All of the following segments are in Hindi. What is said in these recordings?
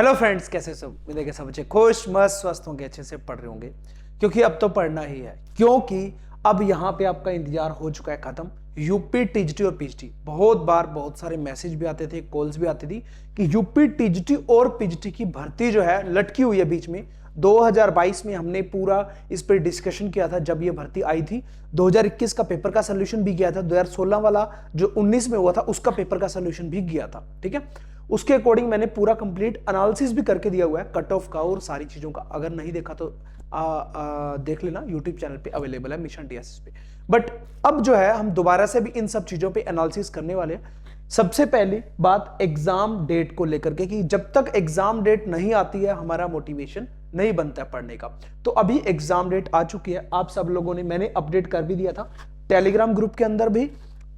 हेलो फ्रेंड्स, कैसे सब? उम्मीद है सब अच्छे खुश मस्त स्वस्थ होंगे, अच्छे से पढ़ रहे होंगे, क्योंकि अब तो पढ़ना ही है। क्योंकि अब यहाँ पे आपका इंतजार हो चुका है खत्म। यूपी टीजीटी और पीजीटी, बहुत बार बहुत सारे मैसेज भी आते थे, कॉल्स भी आती थी कि यूपी टीजीटी और पीजीटी की भर्ती जो है लटकी हुई है बीच में। 2022 में हमने पूरा इस पर डिस्कशन किया था जब ये भर्ती आई थी। 2021 का पेपर का सोल्यूशन भी किया था। 2016 वाला जो 19 में हुआ था उसका पेपर का सोल्यूशन भी किया था। ठीक है, उसके अकॉर्डिंग मैंने पूरा कंप्लीट एनालिसिस भी करके दिया हुआ है, कट ऑफ का और सारी चीजों का। अगर नहीं देखा तो देख लेना, यूट्यूब चैनल पे अवेलेबल है मिशन डीएसएस पे। बट अब जो है हम दोबारा से भी इन सब चीजों पे एनालिसिस करने वाले हैं। सबसे पहली बात एग्जाम डेट को लेकर के, कि जब तक एग्जाम डेट नहीं आती है हमारा मोटिवेशन नहीं बनता है पढ़ने का। तो अभी एग्जाम डेट आ चुकी है, आप सब लोगों ने, मैंने अपडेट कर भी दिया था टेलीग्राम ग्रुप के अंदर भी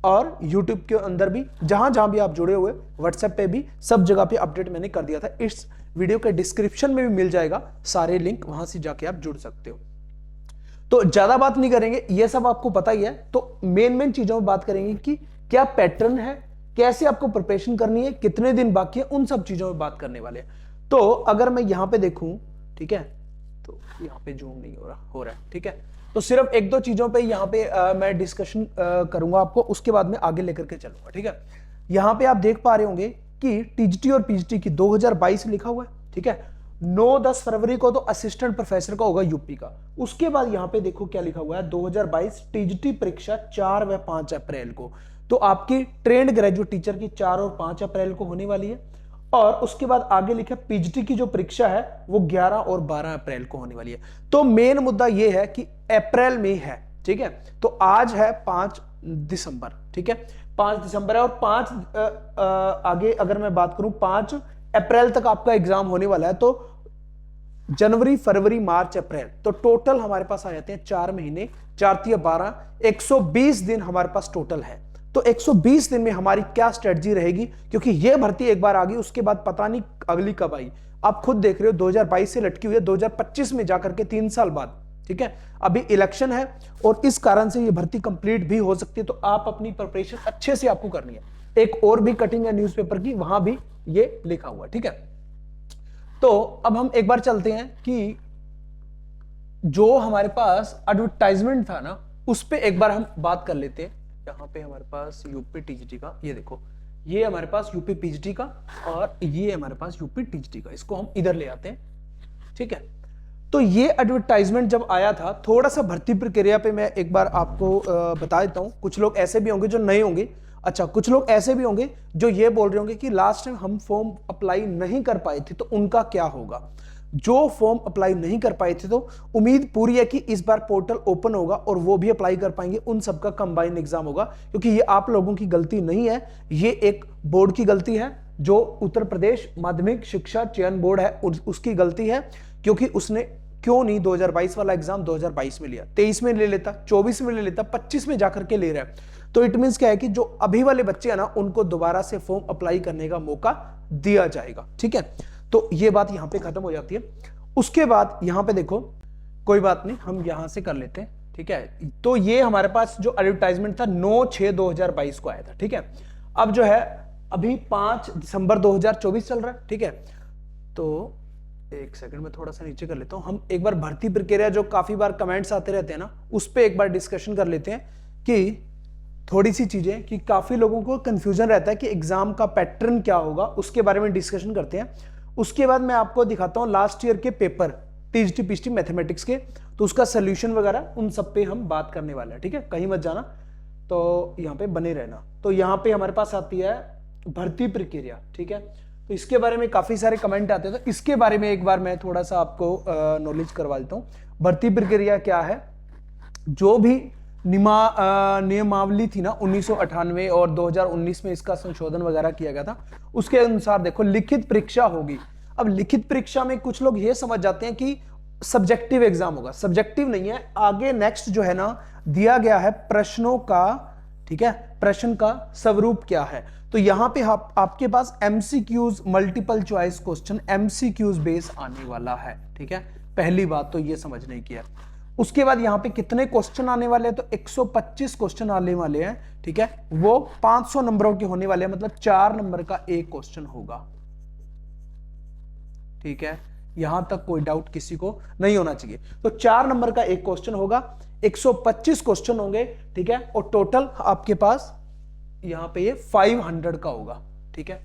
और यूट्यूब के अंदर भी, जहां जहां भी आप जुड़े हुए, व्हाट्सएप पे भी, सब जगह पे अपडेट मैंने कर दिया था। इस वीडियो के डिस्क्रिप्शन में भी मिल जाएगा सारे लिंक, वहां से जाके आप जुड़ सकते हो। तो ज्यादा बात नहीं करेंगे, ये सब आपको पता ही है। तो मेन चीजों में बात करेंगे कि क्या पैटर्न है, कैसे आपको प्रिपरेशन करनी है, कितने दिन बाकी है, उन सब चीजों में बात करने वाले हैं। तो अगर मैं यहां पे देखूं, ठीक है, तो यहां पे जूम नहीं हो रहा है, ठीक है। तो सिर्फ एक दो चीजों पे यहाँ पे मैं डिस्कशन करूंगा आपको, उसके बाद में आगे लेकर के चलूंगा। ठीक है, यहाँ पे आप देख पा रहे होंगे कि टीजीटी और पीजीटी की 2022 लिखा हुआ है। ठीक है, 9-10 फरवरी को तो असिस्टेंट प्रोफेसर का होगा यूपी का। उसके बाद यहाँ पे देखो क्या लिखा हुआ है, 2022 टीजीटी परीक्षा 4 व 5 अप्रैल को। तो आपकी ट्रेंड ग्रेजुएट टीचर की 4 और 5 अप्रैल को होने वाली है। और उसके बाद आगे लिखा पीजीटी की जो परीक्षा है वो 11 और 12 अप्रैल को होने वाली है। तो मेन मुद्दा ये है कि अप्रैल में है। ठीक है, तो आज है 5 दिसंबर। ठीक है, 5 दिसंबर है और 5 आगे अगर मैं बात करूं 5 अप्रैल तक आपका एग्जाम होने वाला है। तो जनवरी, फरवरी, मार्च, अप्रैल, तो टोटल हमारे पास आ जाते हैं 4 महीने, 4 × 12, 120 दिन हमारे पास टोटल है। तो 120 दिन में हमारी क्या स्ट्रेटजी रहेगी, क्योंकि यह भर्ती एक बार आ गई, उसके बाद पता नहीं अगली कब आई। आप खुद देख रहे हो 2022 से लटकी हुई है 2025 में जाकर के 3 साल बाद। ठीक है, अभी इलेक्शन है और इस कारण से यह भर्ती कंप्लीट भी हो सकती है। तो आप अपनी प्रिपरेशन अच्छे से आपको करनी है। एक और भी कटिंग है न्यूज़पेपर की, वहां भी ये लिखा हुआ है। ठीक है, तो अब हम एक बार चलते हैं कि जो हमारे पास एडवर्टाइजमेंट था ना, उस पर एक बार हम बात कर लेते हैं। यहाँ पे हमारे पास यूपी टीजीटी का, ये देखो, ये हमारे पास यूपी पीजीटी का और ये हमारे पास यूपी टीजीटी का। इसको हम इधर ले आते हैं। ठीक है, तो ये एडवर्टाइजमेंट जब आया था, थोड़ा सा भर्ती प्रक्रिया पे मैं एक बार आपको बता देता हूं। कुछ लोग ऐसे भी होंगे जो नए होंगे, अच्छा कुछ लोग ऐसे भी होंगे जो ये बोल रहे होंगे कि लास्ट टाइम हम फॉर्म अप्लाई नहीं कर पाए थे, तो उनका क्या होगा। जो फॉर्म अप्लाई नहीं कर पाए थे, तो उम्मीद पूरी है कि इस बार पोर्टल ओपन होगा और वो भी अप्लाई कर पाएंगे। उन सबका कंबाइंड एग्जाम होगा, क्योंकि ये आप लोगों की गलती नहीं है, ये एक बोर्ड की गलती है। जो उत्तर प्रदेश माध्यमिक शिक्षा चयन बोर्ड है उसकी गलती है, क्योंकि उसने क्यों नहीं 2022 वाला एग्जाम 2022 में लिया, 23 में ले लेता, 24 में ले लेता, 25 में जाकर के ले रहा है। तो इट मींस क्या है कि जो अभी वाले बच्चे हैं ना, उनको दोबारा से फॉर्म अप्लाई करने का मौका दिया जाएगा। ठीक है, तो ये बात यहां पे खत्म हो जाती है। उसके बाद यहां पे देखो, कोई बात नहीं, हम यहां से कर लेते हैं। ठीक है, तो ये हमारे पास जो एडवर्टाइजमेंट था 9/6/2022 को आया था। ठीक है, अब जो है अभी 5 दिसंबर 2024 चल रहा है। ठीक है, तो एक सेकंड में थोड़ा सा नीचे कर लेता हूं। हम एक बार भर्ती प्रक्रिया, जो काफी बार कमेंट्स आते रहते हैं ना, उस पर एक बार डिस्कशन कर लेते हैं कि थोड़ी सी चीजें, कि काफी लोगों को कंफ्यूजन रहता है कि एग्जाम का पैटर्न क्या होगा, उसके बारे में डिस्कशन करते हैं। उसके बाद मैं आपको दिखाता हूं लास्ट ईयर के पेपर टीजीटी पीजीटी मैथमेटिक्स के, तो उसका सोल्यूशन वगैरह उन सब पे हम बात करने वाले हैं। ठीक है, कहीं मत जाना, तो यहाँ पे बने रहना। तो यहाँ पे हमारे पास आती है भर्ती प्रक्रिया। ठीक है, तो इसके बारे में काफी सारे कमेंट आते हैं, तो इसके बारे में एक बार मैं थोड़ा सा आपको नॉलेज करवा देता हूँ। भर्ती प्रक्रिया क्या है, जो भी नियमावली थी ना 1998 और 2019 में इसका संशोधन वगैरह किया गया था, उसके अनुसार देखो लिखित परीक्षा होगी। अब लिखित परीक्षा में कुछ लोग ये समझ जाते हैं कि सब्जेक्टिव एग्जाम होगा, सब्जेक्टिव नहीं है। आगे नेक्स्ट जो है ना दिया गया है प्रश्नों का, ठीक है, प्रश्न का स्वरूप क्या है। तो यहां पे आपके पास MCQs, multiple choice question, MCQs base आने वाला है। ठीक है, पहली बात तो ये समझने की है। उसके बाद यहां पे कितने क्वेश्चन आने वाले हैं, तो 125 क्वेश्चन आने वाले हैं। ठीक है, वो 500 नंबरों के होने वाले हैं, मतलब 4 नंबर का एक क्वेश्चन होगा। ठीक है, यहां तक कोई डाउट किसी को नहीं होना चाहिए। तो 4 नंबर का एक क्वेश्चन होगा, 125 क्वेश्चन होंगे, ठीक है, और टोटल आपके पास यहां पे ये 500 का होगा, ठीक है,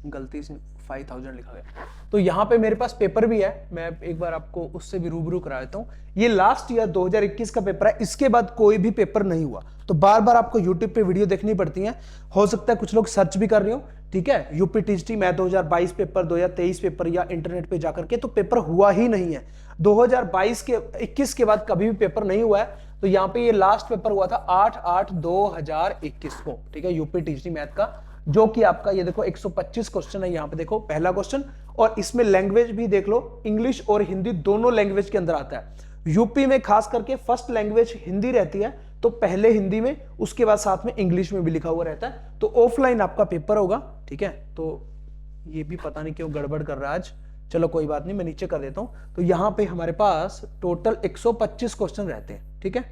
गलती से 5000 लिखा गया। तो यहां पे मेरे पास पेपर भी है, मैं एक बार आपको उससे भी रूबरू करा देता हूं। ये लास्ट ईयर 2021 का पेपर है, इसके बाद कोई भी पेपर नहीं हुआ। तो बार बार आपको यूट्यूब पे वीडियो देखनी पड़ती है, हो सकता है कुछ लोग सर्च भी कर रहे हो, ठीक है, UP TGT math 2022 paper, 2023 paper, या इंटरनेट पे जाकर के, तो पेपर हुआ ही नहीं है। 2022 के 21 के बाद कभी भी पेपर नहीं हुआ है। तो यहाँ पे ये लास्ट पेपर हुआ था 8/8/2021 को, ठीक है, यूपी टीजीटी मैथ का, जो कि आपका ये देखो 125 क्वेश्चन है। यहाँ पे देखो पहला क्वेश्चन, और इसमें लैंग्वेज भी देख लो, इंग्लिश और हिंदी दोनों लैंग्वेज के अंदर आता है। यूपी में खास करके फर्स्ट लैंग्वेज हिंदी रहती है, तो पहले हिंदी में, उसके बाद साथ में इंग्लिश में भी लिखा हुआ रहता है। तो ऑफलाइन आपका पेपर होगा, ठीक है। तो ये भी पता नहीं क्यों गड़बड़ कर रहा है आज, चलो कोई बात नहीं, मैं नीचे कर देता हूं। तो यहां पे हमारे पास टोटल 125 क्वेश्चन रहते हैं, ठीक है।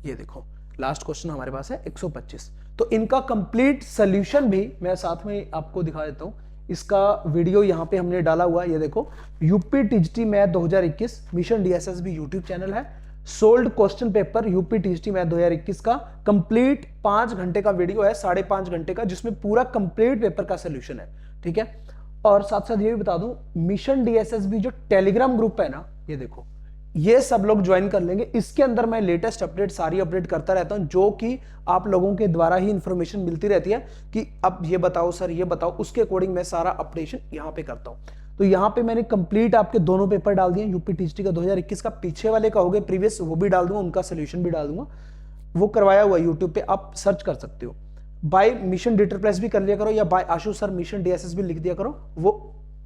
ये देखो लास्ट क्वेश्चन हमारे पास है 125। तो इनका कंप्लीट सॉल्यूशन भी मैं साथ में आपको दिखा देता हूं। इसका वीडियो यहां पे हमने डाला हुआ है, ये देखो, UP TGT math 2021 mission DSSB YouTube channel है। Solved question paper UP TGT math 2021 का कंप्लीट 5 घंटे का वीडियो है, 5.5 घंटे का, जिसमें पूरा कंप्लीट पेपर का सोल्यूशन है, ठीक है। और साथ साथ ये भी बता दूं, मिशन डीएसएसबी जो टेलीग्राम ग्रुप है ना, ये देखो, ये सब लोग ज्वाइन कर लेंगे। इसके अंदर मैं लेटेस्ट अपडेट सारी अपडेट करता रहता हूं, जो कि आप लोगों के द्वारा ही इंफॉर्मेशन मिलती रहती है कि अब ये बताओ सर, ये बताओ, उसके अकॉर्डिंग मैं सारा अपडेशन यहां पे करता हूं। तो यहां पे मैंने कंप्लीट आपके दोनों पेपर डाल दिए, यूपी टीजीटी का 2021 का, पीछे वाले का हो गए प्रीवियस, वो भी डाल दूंगा, उनका सोल्यूशन भी डाल दूंगा, वो करवाया हुआ यूट्यूब पे, आप सर्च कर सकते हो। बाय मिशन डिटर प्लस भी कर लिया करो, या बाय आशु सर मिशन डीएसएस भी लिख दिया करो, वो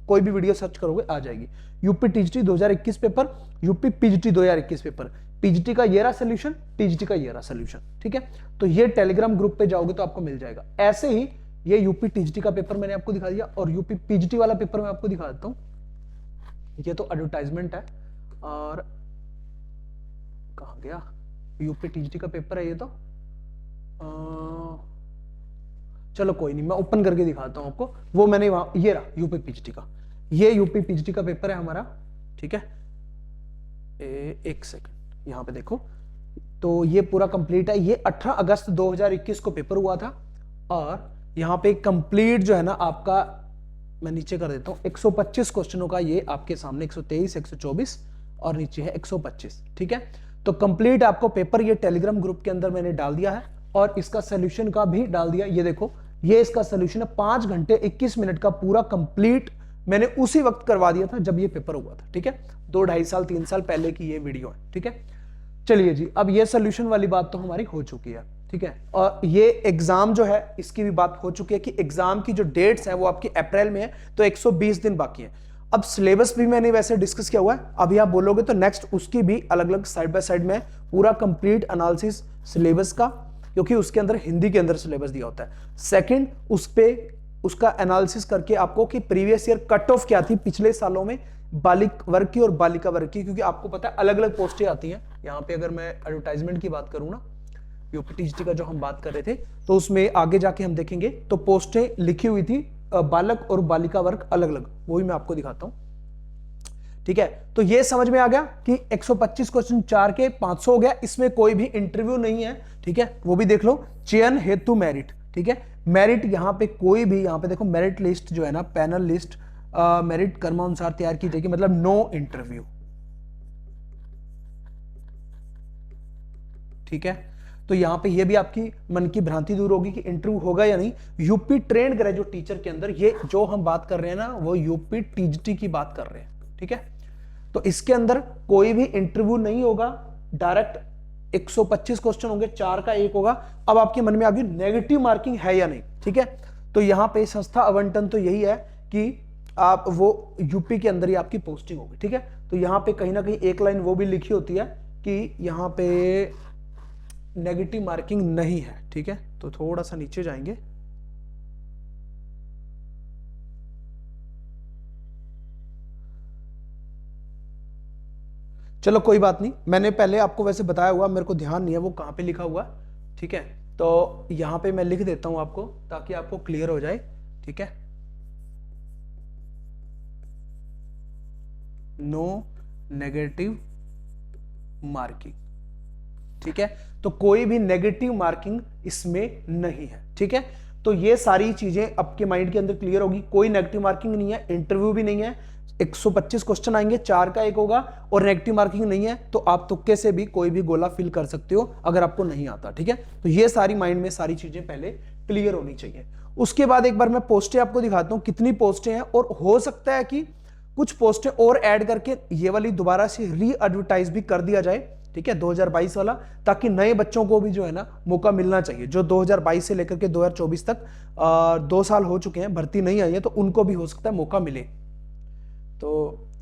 कोई भी वीडियो सर्च करोगे आ जाएगी। UP TGT 2021 paper, UP PGT 2021 paper, PGT का ये रहा सोल्यूशन, टीजीटी का ये रहा सोल्यूशन, ठीक है। तो ये टेलीग्राम ग्रुप पे जाओगे तो आपको मिल जाएगा। ऐसे ही ये यूपी टीजीटी का पेपर मैंने आपको दिखा दिया, और यूपी पीजीटी वाला पेपर मैं आपको दिखा देता हूं। ये तो एडवर्टाइजमेंट है, और कहां गया, यूपी टीजीटी का पेपर है ये तो, चलो कोई नहीं, मैं ओपन करके दिखाता हूं आपको। वो मैंने वहां, ये रहा यूपी पीजीटी का, ये यूपी पीजीटी का पेपर है हमारा, ठीक है। एक सेकंड, यहां पे देखो, तो ये पूरा कंप्लीट है। ये 18 अगस्त 2021 को पेपर हुआ था, और यहां पे कंप्लीट जो है ना आपका, मैं नीचे कर देता हूं, 125 क्वेश्चनों का ये आपके सामने, 123, 124 और नीचे है 125, ठीक है। तो कंप्लीट आपको पेपर ये टेलीग्राम ग्रुप के अंदर मैंने डाल दिया है, और इसका सोल्यूशन का भी डाल दिया। ये देखो, ये इसका सोल्यूशन है, 5 घंटे 21 मिनट का पूरा कंप्लीट मैंने उसी वक्त करवा दिया था जब ये पेपर हुआ था, ठीक है। 2, 2.5 साल 3 साल पहले की ये वीडियो है, ठीक है। चलिए जी, अब ये सोल्यूशन वाली बात तो हमारी हो चुकी है, ठीक है। और ये एग्जाम जो है इसकी भी बात हो चुकी है कि एग्जाम की जो डेट्स है वो आपकी अप्रैल में है, तो 120 दिन बाकी है। अब सिलेबस भी मैंने वैसे डिस्कस किया हुआ है, अभी आप बोलोगे तो नेक्स्ट उसकी भी अलग अलग साइड बाय साइड में पूरा कंप्लीट एनालिसिस सिलेबस का, क्योंकि उसके अंदर हिंदी के अंदर सिलेबस दिया होता है। सेकंड, उस पे उसका एनालिसिस करके आपको कि प्रीवियस ईयर कट ऑफ क्या थी पिछले सालों में बालिक वर्ग की और बालिका वर्ग की, क्योंकि आपको पता है अलग अलग पोस्टें आती हैं। यहाँ पे अगर मैं एडवर्टाइजमेंट की बात करूँ ना, यूपी टीजीटी का जो हम बात कर रहे थे, तो उसमें आगे जाके हम देखेंगे तो पोस्टें लिखी हुई थी बालक और बालिका वर्ग अलग अलग, वो भी मैं आपको दिखाता हूं, ठीक है। तो ये समझ में आ गया कि 125 क्वेश्चन 4 के 500 हो गया, इसमें कोई भी इंटरव्यू नहीं है, ठीक है, वो भी देख लो। चयन हेतु मेरिट, ठीक है, मेरिट यहां पे कोई भी, यहां पे देखो मेरिट लिस्ट जो है ना, पैनल लिस्ट मेरिट क्रमानुसार तैयार की जाएगी, मतलब नो इंटरव्यू, ठीक है। तो यहां पे ये भी आपकी मन की भ्रांति दूर होगी कि इंटरव्यू होगा या नहीं। यूपी ट्रेंड ग्रेजुएट टीचर के अंदर ये जो हम बात कर रहे हैं ना, वो यूपी टीजीटी की बात कर रहे हैं, ठीक है। तो इसके अंदर कोई भी इंटरव्यू नहीं होगा, डायरेक्ट 125 क्वेश्चन होंगे, 4 का 1 होगा। अब आपके मन में आ गई नेगेटिव मार्किंग है या नहीं, ठीक है। तो यहां पे संस्था आवंटन तो यही है कि आप वो यूपी के अंदर ही आपकी पोस्टिंग होगी, ठीक है। तो यहां पे कहीं ना कहीं एक लाइन वो भी लिखी होती है कि यहां पे नेगेटिव मार्किंग नहीं है, ठीक है। तो थोड़ा सा नीचे जाएंगे, चलो कोई बात नहीं, मैंने पहले आपको वैसे बताया हुआ, मेरे को ध्यान नहीं है वो कहां पे लिखा हुआ, ठीक है। तो यहां पे मैं लिख देता हूं आपको ताकि आपको क्लियर हो जाए, ठीक है। नो नेगेटिव मार्किंग, ठीक है। तो कोई भी नेगेटिव मार्किंग इसमें नहीं है, ठीक है। तो ये सारी चीजें आपके माइंड के अंदर क्लियर होगी। कोई नेगेटिव मार्किंग नहीं है, इंटरव्यू भी नहीं है, 125 क्वेश्चन आएंगे, 4 का 1 होगा, और नेगेटिव मार्किंग नहीं है, तो आप तुक्के से भी कोई भी गोला फिल कर सकते हो अगर आपको नहीं आता, ठीक है। तो ये सारी माइंड में सारी चीजें पहले क्लियर होनी चाहिए। उसके बाद एक बार मैं पोस्टें आपको दिखाता हूं कितनी पोस्टें हैं, और हो सकता है कि कुछ पोस्टें और ऐड करके ये वाली दोबारा से री एडवर्टाइज भी कर दिया जाए, ठीक है, 2022 वाला, ताकि नए बच्चों को भी जो है ना मौका मिलना चाहिए। जो 2022 से लेकर के 2024 तक 2 साल हो चुके हैं, भर्ती नहीं आई है, तो उनको भी हो सकता है मौका मिले। तो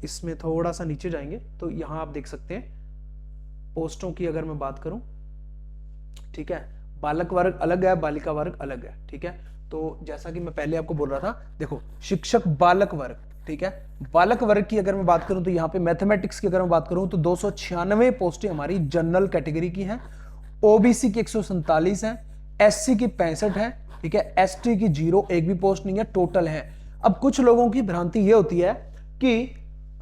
इसमें थोड़ा सा नीचे जाएंगे तो यहां आप देख सकते हैं पोस्टों की अगर मैं बात करूं, ठीक है, बालक वर्ग अलग है, बालिका वर्ग अलग है, ठीक है। तो जैसा कि मैं पहले आपको बोल रहा था, देखो शिक्षक बालक वर्ग, ठीक है, बालक वर्ग की अगर मैं बात करूं तो यहाँ पे मैथमेटिक्स की अगर मैं बात करूं तो 296 पोस्टें हमारी जनरल कैटेगरी की हैं, ओबीसी की 147 है, एससी की 65 है, ठीक है, एसटी की 0, एक भी पोस्ट नहीं है, टोटल है। अब कुछ लोगों की भ्रांति यह होती है कि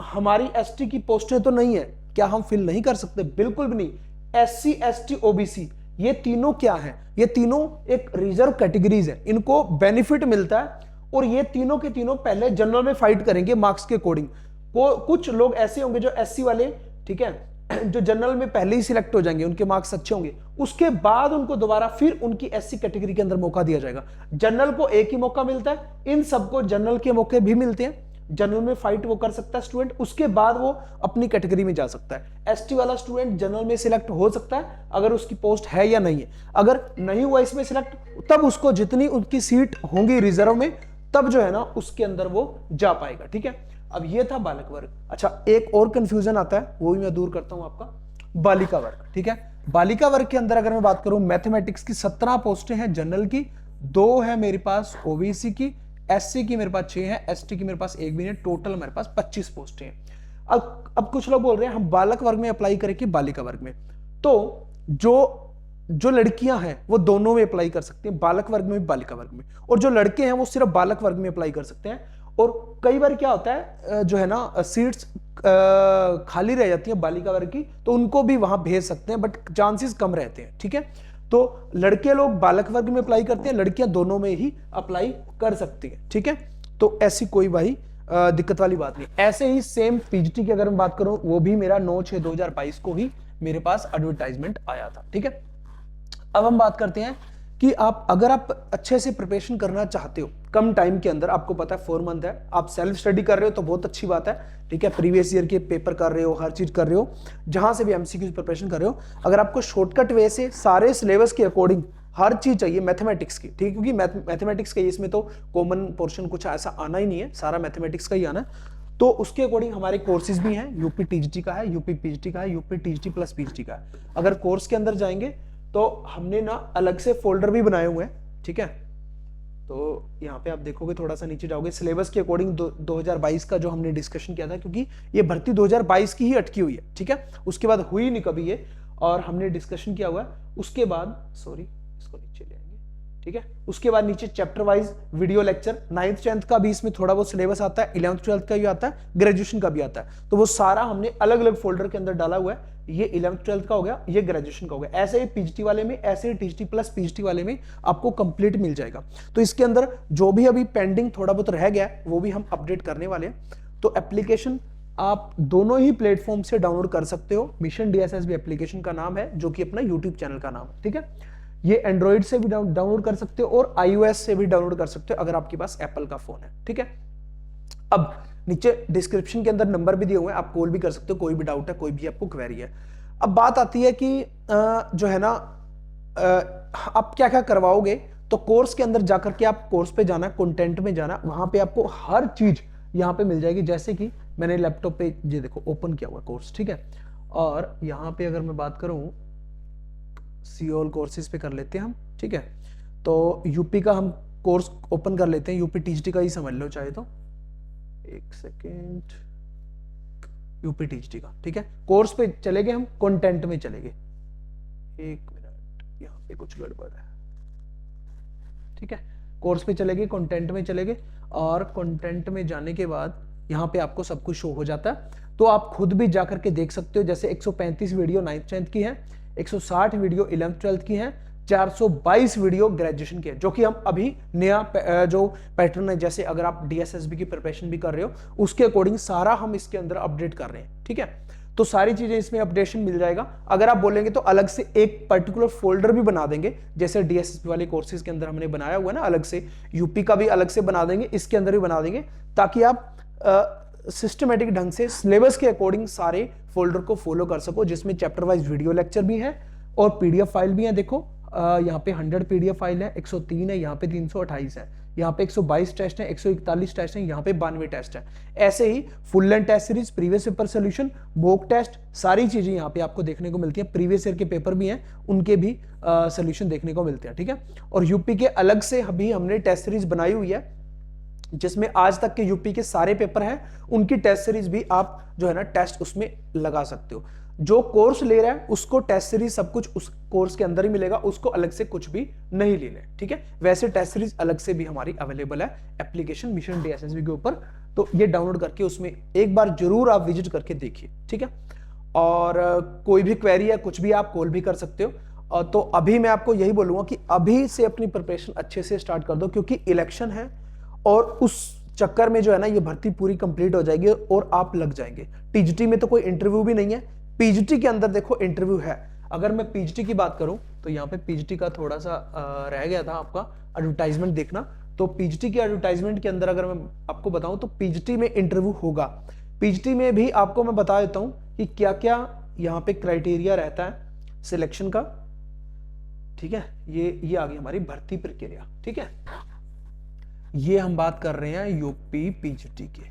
हमारी एसटी की पोस्टें तो नहीं है, क्या हम फिल नहीं कर सकते? बिल्कुल भी नहीं। एससी, एसटी, ओबीसी ये तीनों क्या है? ये तीनों एक रिजर्व कैटेगरीज है, इनको बेनिफिट मिलता है, और ये तीनों के तीनों पहले जनरल में फाइट करेंगे मार्क्स के अकॉर्डिंग। कुछ लोग ऐसे होंगे जो एससी वाले, ठीक है, जो जनरल में पहले ही सिलेक्ट हो जाएंगे, उनके मार्क्स अच्छे होंगे, उसके बाद उनको दोबारा फिर उनकी एससी कैटेगरी के अंदर मौका दिया जाएगा। जनरल को एक ही मौका मिलता है, इन सबको जनरल के मौके भी मिलते हैं, जनरल में फाइट वो कर सकता है स्टूडेंट, उसके बाद वो अपनी कैटेगरी में जा सकता है। एसटी वाला स्टूडेंट जनरल में सिलेक्ट हो सकता है अगर उसकी पोस्ट है या नहीं है, अगर नहीं हुआ इसमें सिलेक्ट, तब उसको जितनी उनकी सीट होंगी रिजर्व में, तब जो है ना उसके अंदर वो जा पाएगा, ठीक है। अब ये था बालक वर्ग। अच्छा, एक और कंफ्यूजन आता है, वो भी मैं दूर करता हूं आपका, बालिका वर्ग, ठीक है। बालिका वर्ग के अंदर अगर मैं बात करूं, मैथमेटिक्स की 17 पोस्टें हैं जनरल की, 2 है मेरे पास ओबीसी की, एससी की मेरे पास 6 है, एसटी की मेरे पास 1 भी नहीं, टोटल मेरे पास 25 पोस्टें हैं। अब कुछ लोग बोल रहे हैं हम बालक वर्ग में अप्लाई करें कि बालिका वर्ग में, तो जो लड़कियां हैं वो दोनों में अप्लाई कर सकती हैं, बालक वर्ग में भी बालिका वर्ग में, और जो लड़के हैं वो सिर्फ बालक वर्ग में अप्लाई कर सकते हैं। और कई बार क्या होता है जो है ना सीट्स खाली रह जाती हैं बालिका वर्ग की, तो उनको भी वहां भेज सकते हैं, बट चांसेस कम रहते हैं, ठीक है। तो लड़के लोग बालक वर्ग में अप्लाई करते हैं, लड़कियां दोनों में ही अप्लाई कर सकती हैं, ठीक है। तो ऐसी कोई भाई दिक्कत वाली बात नहीं। ऐसे ही सेम पीजीटी की अगर मैं बात करूं, वो भी मेरा 9/6/2022 को ही मेरे पास एडवर्टाइजमेंट आया था, ठीक है। अब हम बात करते हैं कि अगर आप अच्छे से प्रिपरेशन करना चाहते हो कम टाइम के अंदर, आपको पता है 4 मंथ है, आप सेल्फ स्टडी कर रहे हो तो बहुत अच्छी बात है, ठीक है, प्रीवियस ईयर के पेपर कर रहे हो, हर चीज कर रहे हो, जहां से भी एमसीक्यू प्रिपरेशन कर रहे हो, अगर आपको शॉर्टकट वे से सारे सिलेबस के अकॉर्डिंग हर चीज चाहिए मैथमेटिक्स की, ठीक है, क्योंकि मैथमेटिक्स का इसमें तो कॉमन पोर्शन कुछ ऐसा आना ही नहीं है, सारा मैथमेटिक्स का ही आना है। तो उसके अकॉर्डिंग हमारे कोर्सेज भी हैं, यूपी टीजीटी का है, यूपी पीजीटी का है, यूपी टीजीटी प्लस पीजीटी का है। अगर कोर्स के अंदर जाएंगे तो हमने ना अलग से फोल्डर भी बनाए हुए हैं, ठीक है। तो यहाँ पे आप देखोगे, थोड़ा सा नीचे जाओगे, सिलेबस के अकॉर्डिंग 2022 का जो हमने डिस्कशन किया था, क्योंकि ये भर्ती 2022 की ही अटकी हुई है, ठीक है, उसके बाद हुई नहीं कभी ये, और हमने डिस्कशन किया हुआ है। उसके बाद सॉरी, इसको नीचे ले आएंगे, ठीक है। उसके बाद नीचे chapter wise video lecture, 9th 10th का भी इसमें थोड़ा बहुत सिलेबस आता है, 11th 12th का भी आता है, ग्रेजुएशन का भी आता है, तो वो सारा हमने अलग अलग फोल्डर के अंदर डाला हुआ है। ये 11th 12th का हो गया, ये ग्रेजुएशन का हो गया, ऐसे ही पीजीटी वाले में, ऐसे ही टीजीटी प्लस पीजीटी वाले में आपको कंप्लीट मिल जाएगा। तो इसके अंदर जो भी अभी पेंडिंग थोड़ा बहुत रह गया है वो भी हम अपडेट करने वाले हैं। तो एप्लीकेशन आप दोनों ही प्लेटफॉर्म से डाउनलोड कर सकते हो। मिशन डीएसएसबी एप्लीकेशन का नाम है, जो कि अपना यूट्यूब चैनल का नाम है, ठीक है। ये एंड्रॉइड से भी डाउनलोड कर सकते हो और iOS से भी डाउनलोड कर सकते हो अगर आपके पास एप्पल का फोन है, ठीक है। अब नीचे डिस्क्रिप्शन के अंदर नंबर भी दिए हुए हैं, आप कॉल भी कर सकते हो, कोई भी डाउट है, कोई भी आपको क्वेरी है। अब बात आती है कि जो है ना आप क्या क्या करवाओगे, तो कोर्स के अंदर जाकर के आप कोर्स पे जाना, कंटेंट में जाना, वहां पे आपको हर चीज यहाँ पे मिल जाएगी। जैसे कि मैंने लैपटॉप पे ये देखो ओपन किया हुआ कोर्स, ठीक है, और यहाँ पे अगर मैं बात करूं सीओल कोर्सेज पे कर लेते हैं हम, ठीक है। तो यूपी का हम कोर्स ओपन कर लेते हैं, यूपी टीजीटी का ही समझ लो चाहे तो, एक सेकेंड, यूपी टीजीटी का, ठीक है। कोर्स पे चले गए हम, कंटेंट में चले गए, एक मिनट यहाँ पे कुछ गड़बड़ है, ठीक है। कोर्स पे चले गए, कंटेंट में चले गए, और कंटेंट में जाने के बाद यहाँ पे आपको सब कुछ शो हो जाता है। तो आप खुद भी जाकर के देख सकते हो, जैसे 135 वीडियो 9th 10th की है, 160 वीडियो 11th 12th की है, 422 वीडियो ग्रेजुएशन की है, जो कि हम अभी नया जो पैटर्न है, जैसे अगर आप डीएसएसबी की प्रिपरेशन भी कर रहे हो उसके अकॉर्डिंग सारा हम इसके अंदर अपडेट कर रहे हैं। ठीक है, तो सारी चीजें इसमें अपडेशन मिल जाएगा। अगर आप बोलेंगे तो अलग से एक पर्टिकुलर फोल्डर भी बना देंगे, जैसे डीएसएसबी वाले कोर्सेज के अंदर हमने बनाया हुआ है ना, अलग से यूपी का भी अलग से बना देंगे, इसके अंदर भी बना देंगे, ताकि आप सिस्टमेटिक ढंग से सिलेबस के अकॉर्डिंग सारे फोल्डर को फॉलो कर सको, जिसमें चैप्टर वाइज वीडियो लेक्चर भी है और पीडीएफ फाइल भी है। देखो यहाँ पे 100 पीडीएफ फाइल है, 103 है, यहाँ पे 328 है, यहाँ पे 122 टेस्ट है, 141 टेस्ट है, यहाँ पे 92 टेस्ट है। ऐसे ही full length test series, previous paper solution, mock test, सारी चीजें यहाँ पे आपको देखने को मिलती है। प्रीवियस ईयर के पेपर भी हैं, उनके भी सोल्यूशन देखने को मिलते हैं। ठीक है, और यूपी के अलग से अभी हमने टेस्ट सीरीज बनाई हुई है, जिसमें आज तक के यूपी के सारे पेपर हैं, उनकी टेस्ट सीरीज भी आप जो है ना टेस्ट उसमें लगा सकते हो। जो कोर्स ले रहा है उसको टेस्ट सीरीज सब कुछ उस कोर्स के अंदर ही मिलेगा, उसको अलग से कुछ भी नहीं लेना है। ठीक है, वैसे टेस्ट सीरीज अलग से भी हमारी अवेलेबल है एप्लीकेशन मिशन डीएसएसबी के ऊपर, तो ये डाउनलोड करके उसमें एक बार जरूर आप विजिट करके देखिए। ठीक है, और कोई भी क्वेरी है कुछ भी आप कॉल भी कर सकते हो। तो अभी मैं आपको यही बोलूंगा कि अभी से अपनी प्रिपरेशन अच्छे से स्टार्ट कर दो, क्योंकि इलेक्शन है और उस चक्कर में जो है ना ये भर्ती पूरी कंप्लीट हो जाएगी और आप लग जाएंगे। टीजीटी में तो कोई इंटरव्यू भी नहीं है, पीजीटी के अंदर देखो इंटरव्यू है। अगर मैं पीजीटी की बात करूं तो यहाँ पे पीजीटी का थोड़ा सा रह गया था आपका एडवर्टाइजमेंट देखना, तो पीजीटी के एडवर्टाइजमेंट के अंदर अगर मैं आपको बताऊं तो पीजीटी में इंटरव्यू होगा। पीजीटी में भी आपको मैं बता देता हूं कि क्या क्या यहाँ पे क्राइटेरिया रहता है सिलेक्शन का। ठीक है, ये आ गई हमारी भर्ती प्रक्रिया। ठीक है, ये हम बात कर रहे हैं यूपी पीजीटी के।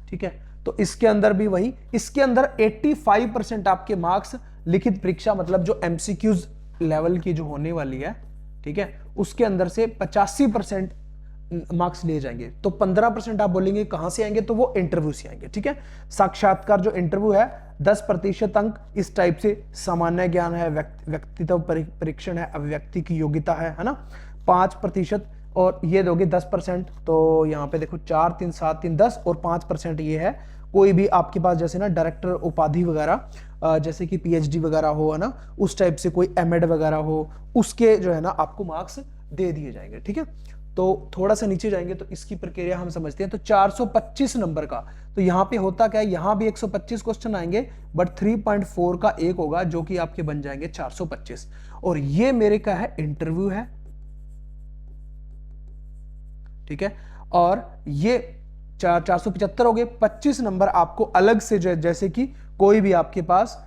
ठीक है, तो इसके अंदर भी वही, इसके अंदर 85% आपके मार्क्स लिखित परीक्षा, मतलब जो एमसीक्यूज लेवल की जो होने वाली है, ठीक है, उसके अंदर से 85% मार्क्स ले जाएंगे। तो 15% आप बोलेंगे कहां से आएंगे, तो वो इंटरव्यू से आएंगे। ठीक है, साक्षात्कार जो इंटरव्यू है 10% अंक इस टाइप से, सामान्य ज्ञान है, व्यक्तित्व परीक्षण है, अभिव्यक्ति की योग्यता है ना, 5%, और ये दोगे 10%। तो यहाँ पे देखो 4 3 7 3 10 और 5% ये है कोई भी आपके पास, जैसे ना डायरेक्टर उपाधि वगैरह, जैसे कि पीएचडी वगैरह हो, है ना, उस टाइप से कोई एमएड वगैरह हो, उसके जो है ना आपको मार्क्स दे दिए जाएंगे। ठीक है, तो थोड़ा सा नीचे जाएंगे तो इसकी प्रक्रिया हम समझते हैं। तो 425 नंबर का, तो यहाँ पे होता क्या है, यहाँ भी 125 क्वेश्चन आएंगे, बट 3.4 का एक होगा, जो कि आपके बन जाएंगे 425। और ये मेरे का है इंटरव्यू है। ठीक है, और ये 475 हो गए। 25 नंबर आपको अलग से जैसे कि कोई भी आपके पास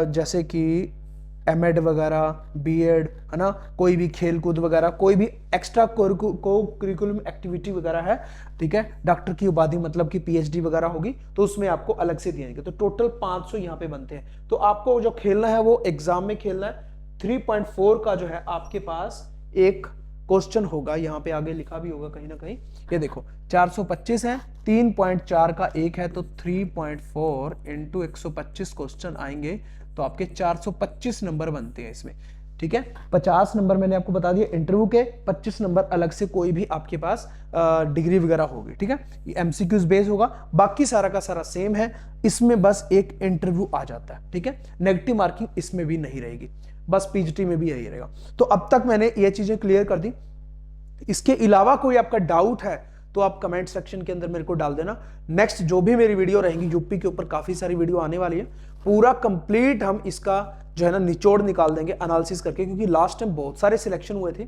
जैसे कि एमएड वगैरह, बीएड, है ना, कोई भी खेल कूद वगैरह, कोई भी एक्स्ट्रा करिकुलम एक्टिविटी वगैरह है। ठीक है, डॉक्टर की उपाधि मतलब कि पीएचडी वगैरह होगी, तो उसमें आपको अलग से दिएंगे। तो टोटल 500 यहाँ पे बनते हैं। तो आपको जो खेलना है वो एग्जाम में खेलना है। 3.4 का जो है आपके पास एक क्वेश्चन होगा, यहाँ पे आगे लिखा भी होगा कहीं ना कहीं, ये देखो 425 है, 3.4 का एक है, तो 3.4 इंटू 125 क्वेश्चन आएंगे, तो आपके 425 नंबर बनते हैं इसमें। ठीक है, 50 नंबर मैंने आपको बता दिया इंटरव्यू के, 25 नंबर अलग से कोई भी आपके पास डिग्री वगैरह होगी। ठीक है, ये एमसीक्यूज बेस होगा, बाकी सारा का सारा सेम है, इसमें बस एक इंटरव्यू आ जाता है। ठीक है, नेगेटिव मार्किंग इसमें भी नहीं रहेगी, बस पीजीटी में भी यही रहेगा। तो अब तक मैंने ये चीजें क्लियर कर दी। इसके अलावा कोई आपका डाउट है तो आप कमेंट सेक्शन के अंदर मेरे को डाल देना। नेक्स्ट जो भी मेरी वीडियो रहेंगी, यूपी के ऊपर काफी सारी वीडियो आने वाली है, पूरा कंप्लीट हम इसका जो है ना निचोड़ निकाल देंगे एनालिसिस करके, क्योंकि लास्ट टाइम बहुत सारे सिलेक्शन हुए थे,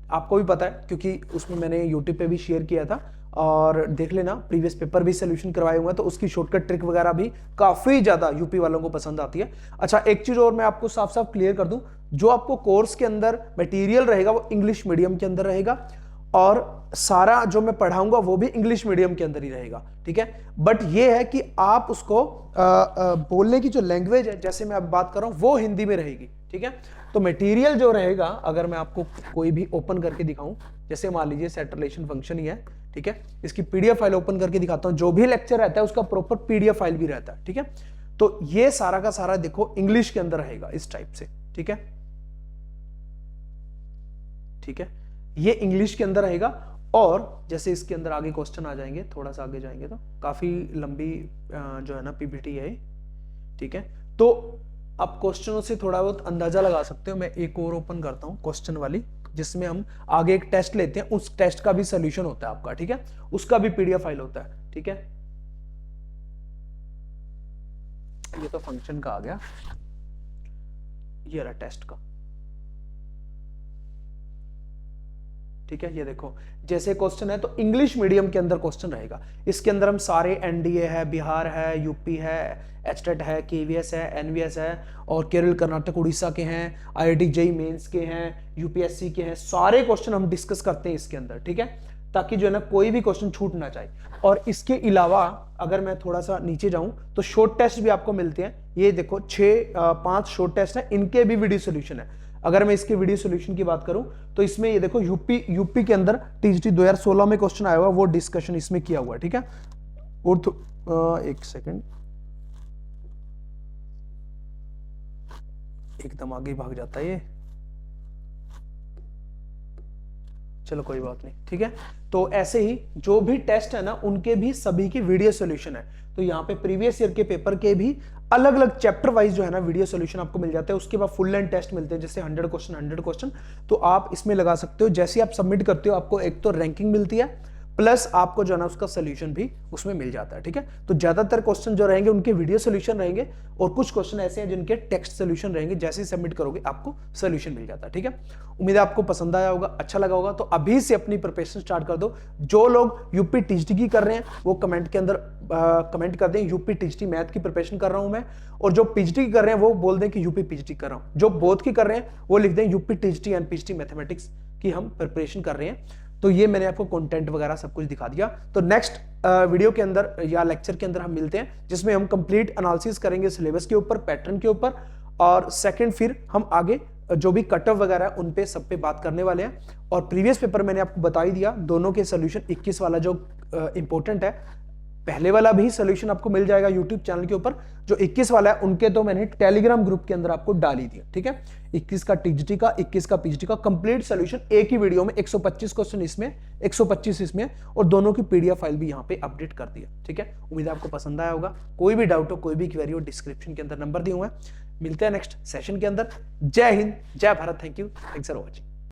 आपको भी पता है, क्योंकि उसमें मैंने यूट्यूब पे भी शेयर किया था, और देख लेना प्रीवियस पेपर भी सोल्यूशन करवाए हुए हैं, तो उसकी शॉर्टकट ट्रिक वगैरह भी काफी ज्यादा यूपी वालों को पसंद आती है। अच्छा, एक चीज और मैं आपको साफ साफ क्लियर कर दूं, जो आपको कोर्स के अंदर मटेरियल रहेगा वो इंग्लिश मीडियम के अंदर रहेगा, और सारा जो मैं पढ़ाऊंगा वो भी इंग्लिश मीडियम के अंदर ही रहेगा। ठीक है, बट ये है कि आप उसको बोलने की जो लैंग्वेज है, जैसे मैं अब बात कर रहा हूं, वो हिंदी में रहेगी। ठीक है, तो मटेरियल जो रहेगा, अगर मैं आपको कोई भी ओपन करके दिखाऊं, जैसे मान लीजिए सेट रिलेशन फंक्शन ही है, ठीक है, इसकी पीडीएफ फाइल ओपन करके दिखाता हूं, जो भी लेक्चर रहता है उसका प्रॉपर पीडीएफ फाइल भी रहता है। ठीक है, तो ये सारा का सारा देखो इंग्लिश के अंदर रहेगा इस टाइप से। ठीक है, ठीक है, ये इंग्लिश के अंदर रहेगा, और जैसे इसके अंदर आगे क्वेश्चन आ जाएंगे, थोड़ा सा आगे जाएंगे तो काफी लंबी जो है ना पीपीटी है, ठीक है। तो आप क्वेश्चनों से थोड़ा बहुत अंदाजा लगा सकते हो। मैं एक और ओपन करता हूँ क्वेश्चन वाली, जिसमें हम आगे एक टेस्ट लेते हैं, उस टेस्ट का भी सोल्यूशन होता है आपका, ठीक है, उसका भी पीडीएफ फाइल होता है, ठीक है। ये तो फंक्शन का आ गया, ये रहा टेस्ट का, ठीक है। ये देखो जैसे क्वेश्चन है तो इंग्लिश मीडियम के अंदर क्वेश्चन रहेगा। इसके अंदर हम सारे एनडीए है, बिहार है, यूपी है, एचटेट है, केवीएस है, एनवीएस है, और केरल, कर्नाटक, उड़ीसा के हैं, आईआईटी जेईई मेंस के हैं, यूपीएससी के हैं, सारे क्वेश्चन हम डिस्कस करते हैं इसके अंदर, ठीक है, ताकि जो है ना कोई भी क्वेश्चन छूट ना जाए। और इसके अलावा अगर मैं थोड़ा सा नीचे जाऊं तो शॉर्ट टेस्ट भी आपको मिलते हैं। ये देखो 5 शॉर्ट टेस्ट है, इनके भी वीडियो सोल्यूशन है। अगर मैं इसके वीडियो सॉल्यूशन की बात करूं तो इसमें ये देखो यूपी के अंदर टीजीटी 2016 में क्वेश्चन आया हुआ, वो डिस्कशन इसमें किया हुआ है, ठीक है। और एक सेकंड, एकदम आगे भाग जाता है ये, चलो कोई बात नहीं, ठीक है। तो ऐसे ही जो भी टेस्ट है ना उनके भी सभी की वीडियो सॉल्यूशन है। तो यहाँ पे प्रीवियस ईयर के पेपर के भी अलग अलग चैप्टर वाइज जो है ना वीडियो सॉल्यूशन आपको मिल जाता है। उसके बाद फुल लेंथ टेस्ट मिलते हैं, जैसे 100 क्वेश्चन, तो आप इसमें लगा सकते हो। जैसे आप सबमिट करते हो आपको एक तो रैंकिंग मिलती है, प्लस आपको जो है ना उसका सोल्यूशन भी उसमें मिल जाता है, ठीक है। तो ज्यादातर क्वेश्चन जो रहेंगे उनके वीडियो सोल्यूशन रहेंगे, और कुछ क्वेश्चन ऐसे हैं जिनके टेक्स्ट सोल्यूशन रहेंगे। जैसे ही सबमिट करोगे आपको सोल्यूशन मिल जाता है, ठीक है। उम्मीद है आपको पसंद आया होगा, अच्छा लगा होगा। तो अभी से अपनी प्रिपरेशन स्टार्ट कर दो। जो लोग यूपी टीजीटी की कर रहे हैं वो कमेंट के अंदर कमेंट कर दें यूपी टीजीटी मैथ की प्रिपरेशन कर रहा हूं मैं, और जो पीजीटी की कर रहे हैं वो बोल दें कि यूपी पीजीटी कर रहा हूं। जो बोथ की कर रहे हैं वो लिख दें UP TGT and PGT mathematics की हम प्रिपरेशन कर रहे हैं। तो ये मैंने आपको कंटेंट वगैरह सब कुछ दिखा दिया। तो नेक्स्ट वीडियो के अंदर या लेक्चर के अंदर हम मिलते हैं, जिसमें हम कंप्लीट एनालिसिस करेंगे सिलेबस के ऊपर, पैटर्न के ऊपर, और सेकंड फिर हम आगे जो भी कट ऑफ वगैरह उन पे सब पे बात करने वाले हैं। और प्रीवियस पेपर मैंने आपको बता ही दिया, दोनों के सोल्यूशन 21 वाला जो इंपॉर्टेंट है, पहले वाला भी सोल्यूशन आपको मिल जाएगा यूट्यूब चैनल के ऊपर। जो 21 वाला है उनके तो मैंने टेलीग्राम ग्रुप के अंदर आपको डाल ही दिया, ठीक है। 21 का टीजीटी का, 21 का पीजीटी का कंप्लीट सोल्यूशन एक ही वीडियो में, 125 क्वेश्चन इसमें, 125 इसमें, और दोनों की पीडीएफ फाइल भी यहाँ पे अपडेट कर दिया, ठीक है। उम्मीद है आपको पसंद आया होगा। कोई भी डाउट हो, कोई भी क्वेरी हो, डिस्क्रिप्शन के अंदर नंबर दिए हुए हैं। मिलते हैं नेक्स्ट सेशन के अंदर। जय हिंद, जय Bharat, thank you, thanks for watching.